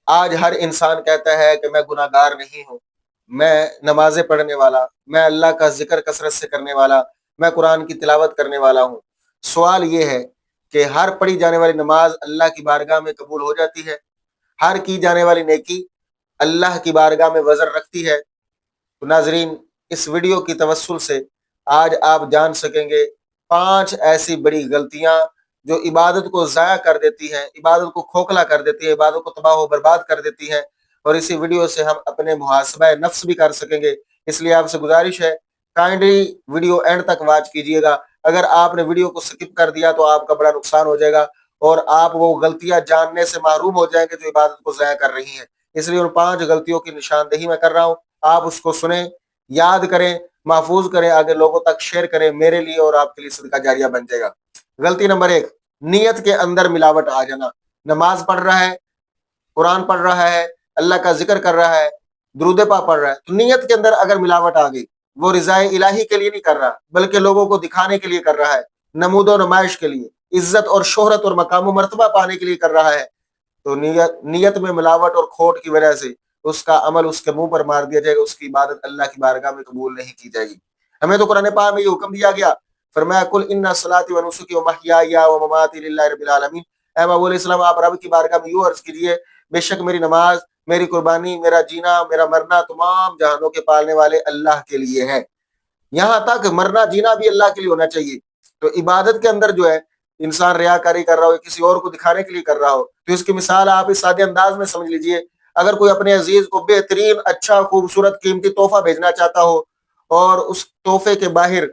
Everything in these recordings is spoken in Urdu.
آج ہر انسان کہتا ہے کہ میں گناہ گار نہیں ہوں، میں نمازیں پڑھنے والا، میں اللہ کا ذکر کثرت سے کرنے والا، میں قرآن کی تلاوت کرنے والا ہوں۔ سوال یہ ہے کہ ہر پڑھی جانے والی نماز اللہ کی بارگاہ میں قبول ہو جاتی ہے؟ ہر کی جانے والی نیکی اللہ کی بارگاہ میں وزن رکھتی ہے؟ تو ناظرین، اس ویڈیو کی توسل سے آج آپ جان سکیں گے 5 ایسی بڑی غلطیاں جو عبادت کو ضائع کر دیتی ہیں، عبادت کو کھوکھلا کر دیتی ہے، عبادت کو تباہ و برباد کر دیتی ہے، اور اسی ویڈیو سے ہم اپنے محاسبہ نفس بھی کر سکیں گے۔ اس لیے آپ سے گزارش ہے، کائنڈلی ویڈیو اینڈ تک واچ کیجیے گا۔ اگر آپ نے ویڈیو کو سکپ کر دیا تو آپ کا بڑا نقصان ہو جائے گا، اور آپ وہ غلطیاں جاننے سے محروم ہو جائیں گے جو عبادت کو ضائع کر رہی ہیں۔ اس لیے ان 5 غلطیوں کی نشاندہی میں کر رہا ہوں، آپ اس کو سنیں، یاد کریں، محفوظ کریں، آگے لوگوں تک شیئر کریں، میرے لیے اور آپ کے لیے صدقہ جاریہ بن جائے گا۔ غلطی نمبر 1، نیت کے اندر ملاوٹ آ جانا۔ نماز پڑھ رہا ہے، قرآن پڑھ رہا ہے، اللہ کا ذکر کر رہا ہے، درود پاک پڑھ رہا ہے، تو نیت کے اندر اگر ملاوٹ آ گئی، وہ رضائے الہی کے لیے نہیں کر رہا بلکہ لوگوں کو دکھانے کے لیے کر رہا ہے، نمود و نمائش کے لیے، عزت اور شہرت اور مقام و مرتبہ پانے کے لیے کر رہا ہے، تو نیت میں ملاوٹ اور کھوٹ کی وجہ سے اس کا عمل اس کے منہ پر مار دیا جائے گا، اس کی عبادت اللہ کی بارگاہ میں قبول نہیں کی جائے گی۔ ہمیں تو قرآن پاک میں یہ حکم دیا گیا، فرمایا کل ان صلاتی و نسکی و محیای و مماتی للہ رب العالمین۔ اے محبوب علیہ السلام، آپ رب کی بارگاہ میں یوں عرض کیجیے، بے شک میری نماز، میری قربانی، میرا جینا، میرا مرنا تمام جہانوں کے پالنے والے اللہ کے لیے ہے۔ یہاں تک مرنا جینا بھی اللہ کے لیے ہونا چاہیے۔ تو عبادت کے اندر جو ہے انسان ریاکاری کر رہا ہو، کسی اور کو دکھانے کے لیے کر رہا ہو، تو اس کی مثال آپ اس سادے انداز میں سمجھ لیجئے۔ اگر کوئی اپنے عزیز کو بہترین، اچھا، خوبصورت، قیمتی تحفہ بھیجنا چاہتا ہو، اور اس تحفے کے باہر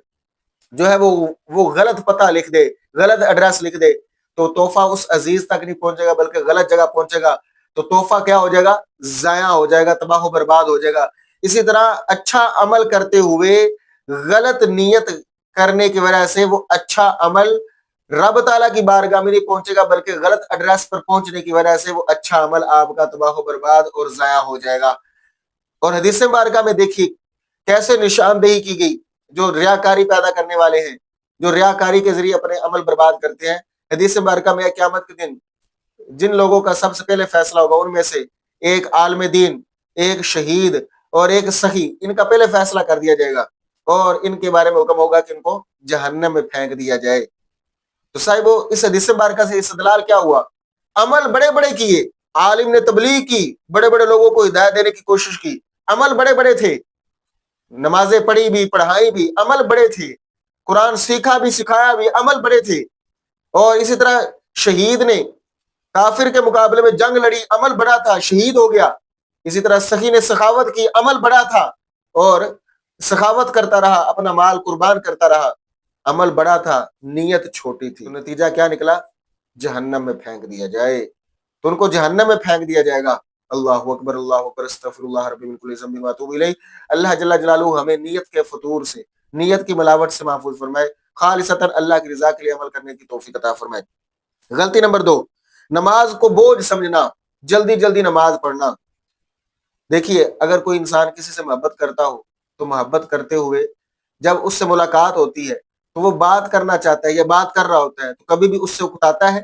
جو ہے وہ غلط پتہ لکھ دے، غلط ایڈریس لکھ دے، تو تحفہ اس عزیز تک نہیں پہنچے گا بلکہ غلط جگہ پہنچے گا، تو تحفہ کیا ہو جائے گا؟ ضائع ہو جائے گا، تباہ و برباد ہو جائے گا۔ اسی طرح اچھا عمل کرتے ہوئے غلط نیت کرنے کی وجہ سے وہ اچھا عمل رب تعالیٰ کی بارگاہ میں نہیں پہنچے گا بلکہ غلط ایڈریس پر پہنچنے کی وجہ سے وہ اچھا عمل آپ کا تباہ و برباد اور ضائع ہو جائے گا۔ اور حدیث مبارکہ میں دیکھیے کیسے نشاندہی کی گئی جو ریاکاری پیدا کرنے والے ہیں، جو ریاکاری کے ذریعے اپنے عمل برباد کرتے ہیں۔ حدیث مبارکہ میں قیامت کے دن جن لوگوں کا سب سے پہلے فیصلہ ہوگا ان میں سے ایک عالم دین، ایک شہید اور ایک سخی، ان کا پہلے فیصلہ کر دیا جائے گا، اور ان کے بارے میں حکم ہوگا کہ ان کو جہنم میں پھینک دیا جائے۔ تو صاحب اس حدیث مبارکہ سے استدلال کیا ہوا؟ عمل بڑے بڑے کیے، عالم نے تبلیغ کی، بڑے بڑے لوگوں کو ہدایت دینے کی کوشش کی، عمل بڑے بڑے تھے، نمازیں پڑھی بھی، پڑھائی بھی، عمل بڑے تھے، قرآن سیکھا بھی، سکھایا بھی، عمل بڑے تھے۔ اور اسی طرح شہید نے کافر کے مقابلے میں جنگ لڑی، عمل بڑا تھا، شہید ہو گیا۔ اسی طرح سخی نے سخاوت کی، عمل بڑا تھا اور سخاوت کرتا رہا، اپنا مال قربان کرتا رہا، عمل بڑا تھا، نیت چھوٹی تھی۔ نتیجہ کیا نکلا؟ جہنم میں پھینک دیا جائے، تو ان کو جہنم میں پھینک دیا جائے گا۔ اللہ اکبر، اللہ اکبر، استغفر اللہ ربی من کل ذنب واتوب الیہ۔ اللہ جل جلالہ ہمیں نیت کے فطور سے، نیت کی ملاوٹ سے محفوظ فرمائے، خالصتاً اللہ کی رضا کے لیے عمل کرنے کی توفیق عطا فرمائے۔ غلطی نمبر 2، نماز کو بوجھ سمجھنا، جلدی جلدی نماز پڑھنا۔ دیکھیے اگر کوئی انسان کسی سے محبت کرتا ہو تو محبت کرتے ہوئے جب اس سے ملاقات ہوتی ہے تو وہ بات کرنا چاہتا ہے یا بات کر رہا ہوتا ہے تو کبھی بھی اس سے اکتاتا ہے؟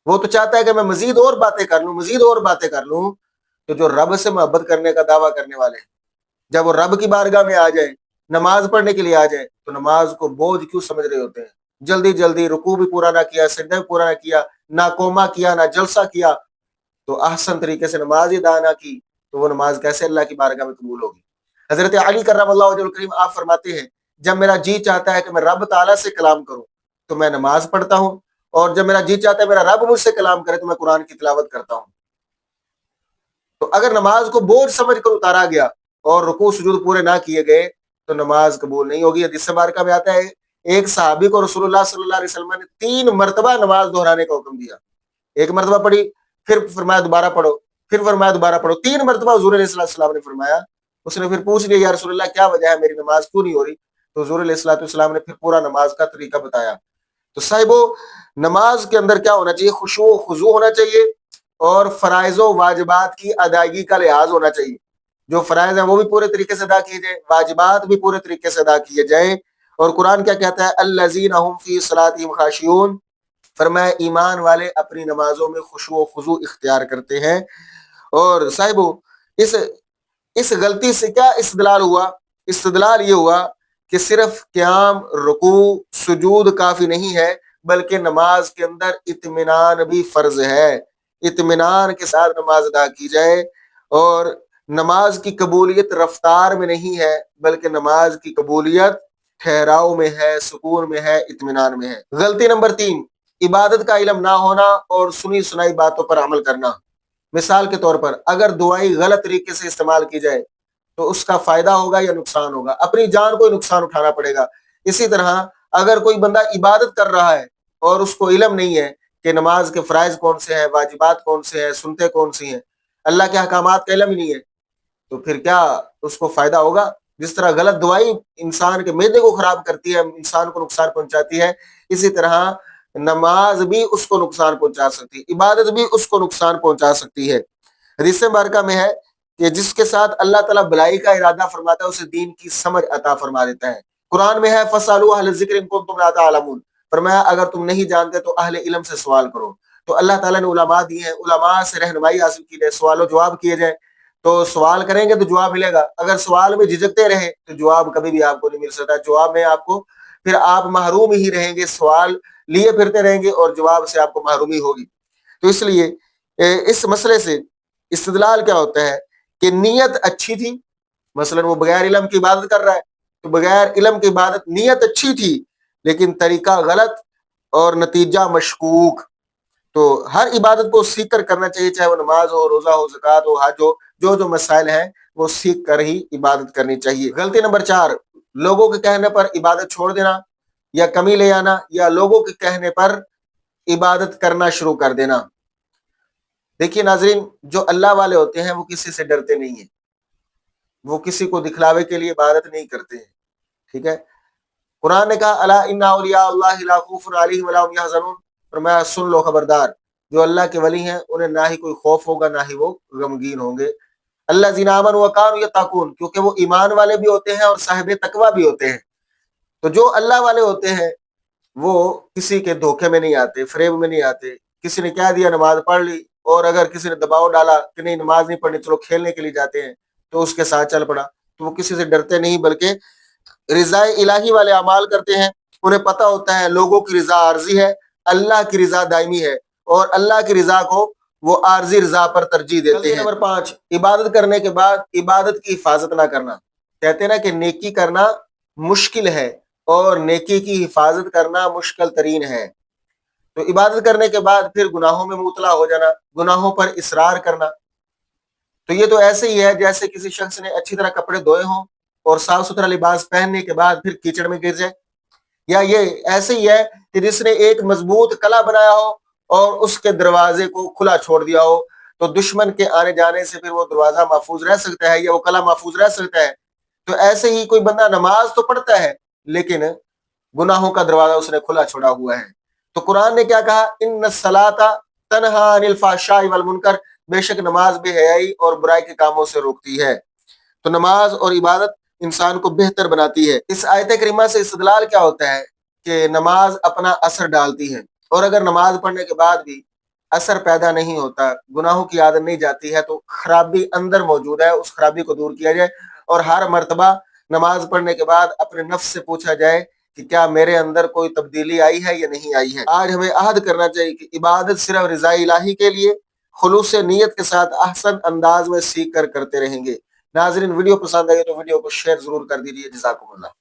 وہ تو چاہتا ہے کہ میں مزید اور باتیں کر لوں، مزید اور باتیں کر لوں۔ تو جو رب سے محبت کرنے کا دعویٰ کرنے والے ہیں، جب وہ رب کی بارگاہ میں آ جائیں، نماز پڑھنے کے لیے آ جائیں، تو نماز کو بوجھ کیوں سمجھ رہے ہوتے ہیں؟ جلدی جلدی رکوع بھی پورا نہ کیا، سجدہ بھی پورا نہ کیا، نہ قوما کیا، نہ جلسہ کیا، تو احسن طریقے سے نماز ادا نہ کی، تو وہ نماز کیسے اللہ کی بارگاہ میں قبول ہوگی؟ حضرت علی کرم اللہ وجہ الکریم آپ فرماتے ہیں، جب میرا جی چاہتا ہے کہ میں رب تعالیٰ سے کلام کروں تو میں نماز پڑھتا ہوں، اور جب میرا جی چاہتا ہے میرا رب مجھ سے کلام کرے تو میں قرآن کی تلاوت کرتا ہوں۔ تو اگر نماز کو بوجھ سمجھ کر اتارا گیا اور رکوع سجود پورے نہ کیے گئے تو نماز قبول نہیں ہوگی۔ حدیث مبارکہ میں آتا ہے ایک صحابی کو رسول اللہ صلی اللہ علیہ وسلم نے 3 مرتبہ نماز دہرانے کا حکم دیا۔ ایک مرتبہ پڑھی، پھر فرمایا دوبارہ پڑھو، پھر فرمایا دوبارہ پڑھو، 3 مرتبہ حضور علیہ السلام نے فرمایا۔ اس نے پھر پوچھ لیا یا رسول اللہ کیا وجہ ہے میری نماز کیوں نہیں ہو رہی؟ تو حضور علیہ السلام نے پھر پورا نماز کا طریقہ بتایا۔ تو صاحبو نماز کے اندر کیا ہونا چاہیے؟ خشوع و خضوع ہونا چاہیے، اور فرائض و واجبات کی ادائیگی کا لحاظ ہونا چاہیے۔ جو فرائض ہیں وہ بھی پورے طریقے سے ادا کیے جائیں، واجبات بھی پورے طریقے سے ادا کیے جائیں۔ اور قرآن کیا کہتا ہے؟ الذین هم فی صلاتہم خاشعون، فرمایا ایمان والے اپنی نمازوں میں خشوع و خضوع اختیار کرتے ہیں۔ اور صاحبو اس غلطی سے کیا استدلال ہوا؟ استدلال یہ ہوا کہ صرف قیام، رکوع، سجود کافی نہیں ہے، بلکہ نماز کے اندر اطمینان بھی فرض ہے۔ اطمینان کے ساتھ نماز ادا کی جائے، اور نماز کی قبولیت رفتار میں نہیں ہے، بلکہ نماز کی قبولیت ٹھہراؤ میں ہے، سکون میں ہے، اطمینان میں ہے۔ غلطی نمبر 3، عبادت کا علم نہ ہونا اور سنی سنائی باتوں پر عمل کرنا۔ مثال کے طور پر اگر دعائی غلط طریقے سے استعمال کی جائے تو اس کا فائدہ ہوگا یا نقصان ہوگا؟ اپنی جان کو نقصان اٹھانا پڑے گا۔ اسی طرح اگر کوئی بندہ عبادت کر رہا ہے اور اس کو علم نہیں ہے کہ نماز کے فرائض کون سے ہیں، واجبات کون سے ہیں، سنتے کون سی ہیں، اللہ کے احکامات کا علم ہی نہیں ہے، تو پھر کیا اس کو فائدہ ہوگا؟ جس طرح غلط دعائی انسان کے معدے کو خراب کرتی ہے، انسان کو نقصان پہنچاتی ہے، اسی طرح نماز بھی اس کو نقصان پہنچا سکتی ہے، عبادت بھی اس کو نقصان پہنچا سکتی ہے۔ حدیث مبارکہ میں ہے کہ جس کے ساتھ اللہ تعالیٰ بھلائی کا ارادہ فرماتا ہے اسے دین کی سمجھ عطا فرما دیتا ہے۔ قرآن میں ہے فَاسْأَلُوا أَهْلَ الذِّكْرِ إِن كُنتُمْ لَا تَعْلَمُونَ، فرمایا اگر تم نہیں جانتے تو اہل علم سے سوال کرو۔ تو اللہ تعالیٰ نے علماء دی ہیں، علماء سے رہنمائی حاصل کی جائے، سوال و جواب کیے جائیں، تو سوال کریں گے تو جواب ملے گا۔ اگر سوال میں جھجکتے رہے تو جواب کبھی بھی آپ کو نہیں مل سکتا، جواب میں آپ کو پھر آپ محروم ہی رہیں گے، سوال لیے پھرتے رہیں گے اور جواب سے آپ کو محرومی ہوگی۔ تو اس لیے اس مسئلے سے استدلال کیا ہوتا ہے کہ نیت اچھی تھی، مثلا وہ بغیر علم کی عبادت کر رہا ہے تو بغیر علم کی عبادت، نیت اچھی تھی لیکن طریقہ غلط اور نتیجہ مشکوک۔ تو ہر عبادت کو سیکھ کر کرنا چاہیے، چاہے وہ نماز ہو، روزہ ہو، زکوٰۃ ہو، حج ہو، جو مسائل ہیں وہ سیکھ کر ہی عبادت کرنی چاہیے۔ غلطی نمبر 4، لوگوں کے کہنے پر عبادت چھوڑ دینا یا کمی لے آنا، یا لوگوں کے کہنے پر عبادت کرنا شروع کر دینا۔ دیکھیے ناظرین، جو اللہ والے ہوتے ہیں وہ کسی سے ڈرتے نہیں ہیں، وہ کسی کو دکھلاوے کے لیے عبادت نہیں کرتے ہیں، ٹھیک ہے؟ قرآن نے کہا الا ان اولیاء اللہ لا خوف علیہم ولا هم يحزنون، فرمایا سن لو، خبردار، جو اللہ کے ولی ہیں انہیں نہ ہی کوئی خوف ہوگا نہ ہی وہ غمگین ہوں گے۔ الذین آمنوا وکانوا یتقون، کیونکہ وہ ایمان والے بھی ہوتے ہیں اور صاحب تقویٰ بھی ہوتے ہیں۔ تو جو اللہ والے ہوتے ہیں وہ کسی کے دھوکے میں نہیں آتے، فریب میں نہیں آتے۔ کسی نے کہہ دیا نماز پڑھ لی، اور اگر کسی نے دباؤ ڈالا کہ نہیں نماز نہیں پڑھنی، چلو کھیلنے کے لیے جاتے ہیں، تو اس کے ساتھ چل پڑا، تو وہ کسی سے ڈرتے نہیں، بلکہ رضا الہی والے اعمال کرتے ہیں۔ انہیں پتہ ہوتا ہے لوگوں کی رضا عارضی ہے، اللہ کی رضا دائمی ہے، اور اللہ کی رضا کو وہ عارضی رضا پر ترجیح دیتے ہیں۔ نمبر 5، عبادت کرنے کے بعد عبادت کی حفاظت نہ کرنا۔ کہتے ہیں نا کہ نیکی کرنا مشکل ہے اور نیکی کی حفاظت کرنا مشکل ترین ہے۔ تو عبادت کرنے کے بعد پھر گناہوں میں مبتلا ہو جانا، گناہوں پر اصرار کرنا، تو یہ تو ایسے ہی ہے جیسے کسی شخص نے اچھی طرح کپڑے دھوئے ہوں اور صاف ستھرا لباس پہننے کے بعد پھر کیچڑ میں گر جائے، یا یہ ایسے ہی ہے کہ جس نے ایک مضبوط قلعہ بنایا ہو اور اس کے دروازے کو کھلا چھوڑ دیا ہو، تو دشمن کے آنے جانے سے پھر وہ دروازہ محفوظ رہ سکتا ہے یا وہ قلعہ محفوظ رہ سکتا ہے۔ تو ایسے ہی کوئی بندہ نماز تو پڑھتا ہے لیکن گناہوں کا دروازہ اس نے کھلا چھوڑا ہوا ہے۔ تو قرآن نے کیا کہا؟ ان الصلاۃ تنہی عن الفحشاء والمنکر، بے شک نماز بے حیائی اور برائی کے کاموں سے روکتی ہے۔ تو نماز اور عبادت انسان کو بہتر بناتی ہے۔ اس آیت کریمہ سے استدلال کیا ہوتا ہے کہ نماز اپنا اثر ڈالتی ہے، اور اگر نماز پڑھنے کے بعد بھی اثر پیدا نہیں ہوتا، گناہوں کی عادت نہیں جاتی ہے، تو خرابی اندر موجود ہے، اس خرابی کو دور کیا جائے، اور ہر مرتبہ نماز پڑھنے کے بعد اپنے نفس سے پوچھا جائے کہ کیا میرے اندر کوئی تبدیلی آئی ہے یا نہیں آئی ہے۔ آج ہمیں عہد کرنا چاہیے کہ عبادت صرف رضا الہی کے لیے خلوص نیت کے ساتھ احسن انداز میں سیکھ کر کرتے رہیں گے۔ ناظرین، ویڈیو پسند آئی تو ویڈیو کو شیئر ضرور کر دیجیے۔ جزاکم اللہ۔